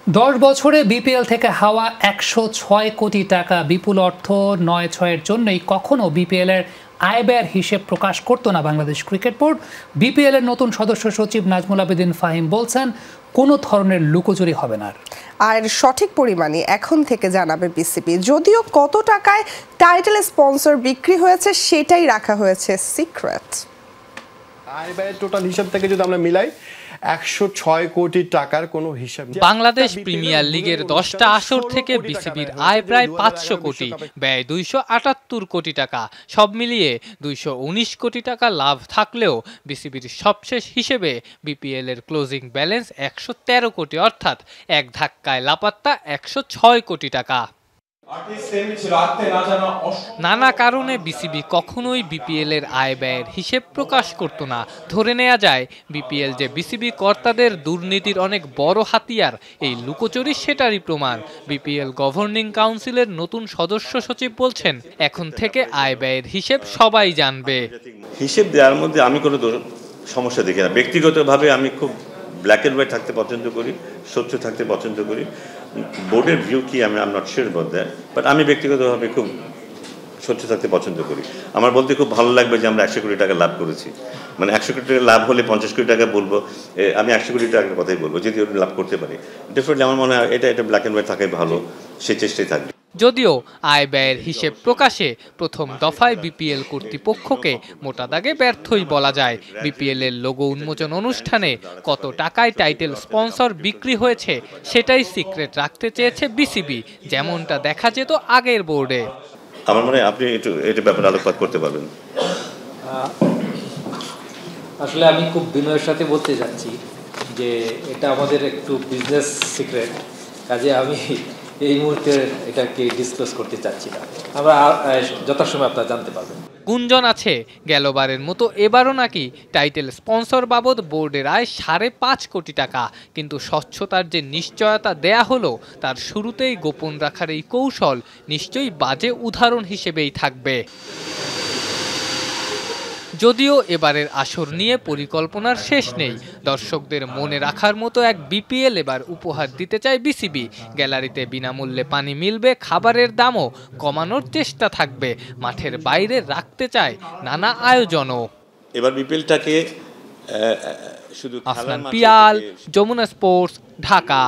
10 বছরে বিপিএল থেকে হাওয়া 106 কোটি টাকা বিপুল অর্থ ৯-৬-এর জন্যই কখনো বিপিএল এর আয় ব্যয়ের হিসেব প্রকাশ করতো না বাংলাদেশ ক্রিকেট বোর্ড। বিপিএল এর নতুন সদস্য সচিব নাজমুল আবেদিন ফাহিম বলছেন, কোনো ধরনের লুকোচুরি হবে না। আর সঠিক পরিমাণই এখন থেকে জানাবে বিসিবি। যদিও কত টাকায় টাইটেল স্পন্সর বিক্রি হয়েছে সেটাই রাখা হয়েছে সিক্রেট। আয় ব্যয়ের টোটাল হিসাব থেকে যদি আমরা মিলাই 106 কোটি টাকার কোনো হিসাব। বাংলাদেশ প্রিমিয়ার লিগের 10টা আসর থেকে বিসিবির আয় প্রায় 500 কোটি, ব্যয় 278 কোটি টাকা। সব মিলিয়ে 219 কোটি টাকা লাভ থাকলেও বিসিবির সবশেষ হিসেবে বিপিএল এর ক্লোজিং ব্যালেন্স 113 কোটি, অর্থাৎ এক ধাক্কায় লাপাত্তা 106 কোটি টাকা। নানা কারণে বিসিবি কখনোই বিপিএল এর আয় ব্যয়ের হিসেব প্রকাশ করত না। ধরে নেওয়া যায় বিপিএল যে বিসিবি কর্তাদের দুর্নীতির অনেক বড় হাতিয়ার, এই লুকোচুরি সেটারই প্রমাণ। বিপিএল গভর্নিং কাউন্সিলের নতুন সদস্য সচিব বলছেন, এখন থেকে আয় ব্যয়ের হিসেব সবাই জানবে। হিসেব দেওয়ার মধ্যে আমি কোনো সমস্যা দেখি না। ব্যক্তিগতভাবে আমি খুব ব্ল্যাক অ্যান্ড হোয়াইট থাকতে পছন্দ করি, স্বচ্ছ থাকতে পছন্দ করি। বোর্ডের ভিউ কি আমি not sure about that, but আমি ব্যক্তিগতভাবে খুব স্বচ্ছ থাকতে পছন্দ করি। আমার বলতে খুব ভালো লাগবে যে আমরা 100 কোটি টাকা লাভ করেছি। মানে 100 কোটি টাকা লাভ হলে 50 কোটি টাকা বলবো, আমি 100 কোটি টাকার কথাই বলবো যদি ওটা লাভ করতে পারি। ডেফিনেটলি আমার মনে হয় এটা ব্ল্যাক অ্যান্ড হোয়াইট থাকাই ভালো, সেই চেষ্টাই থাকবে। যদিও আয় ব্যয়ের হিসেব প্রকাশে প্রথম দফায় বিপিএল কর্তৃপক্ষকে মোটা দাগে ব্যর্থই বলা যায়। বিপিএল এর লোগো উন্মোচন অনুষ্ঠানে কত টাকায় টাইটেল স্পন্সর বিক্রি হয়েছে সেটাই সিক্রেট রাখতে চেয়েছে বিসিবি, যেমনটা দেখা যেত আগের বোর্ডে। আমার মনে হয় আপনি এটা ব্যাপারে আলোকপাত করতে পারবেন। আসলে আমি খুব বিনয়ের সাথে বলতে যাচ্ছি যে এটা আমাদের একটু বিজনেস সিক্রেট, কাজে আমি এই মুহূর্তে এটাকে ডিসক্লোজ করতে চাচ্ছি না। আমরা যথাসময়ে আপনারা জানতে পারবেন। গুঞ্জন আছে গেলবারের মতো এবারও নাকি টাইটেল স্পন্সর বাবদ বোর্ডের আয় 5.5 কোটি টাকা। কিন্তু স্বচ্ছতার যে নিশ্চয়তা দেয়া হলো তার শুরুতেই গোপন রাখার এই কৌশল নিশ্চয়ই বাজে উদাহরণ হিসেবেই থাকবে। যদিও এবারের আসর নিয়ে পরিকল্পনার শেষ নেই। দর্শকদের মনে রাখার মতো এক বিপিএল এবার উপহার দিতে চায় বিসিবি। গ্যালারিতে বিনামূল্যে পানি মিলবে, খাবারের দামও কমানোর চেষ্টা থাকবে, মাঠের বাইরে রাখতে চায় নানা আয়োজনও। এবার বিপিএলটাকে শুধু আফনান পিয়াল, যমুনা স্পোর্টস, ঢাকা।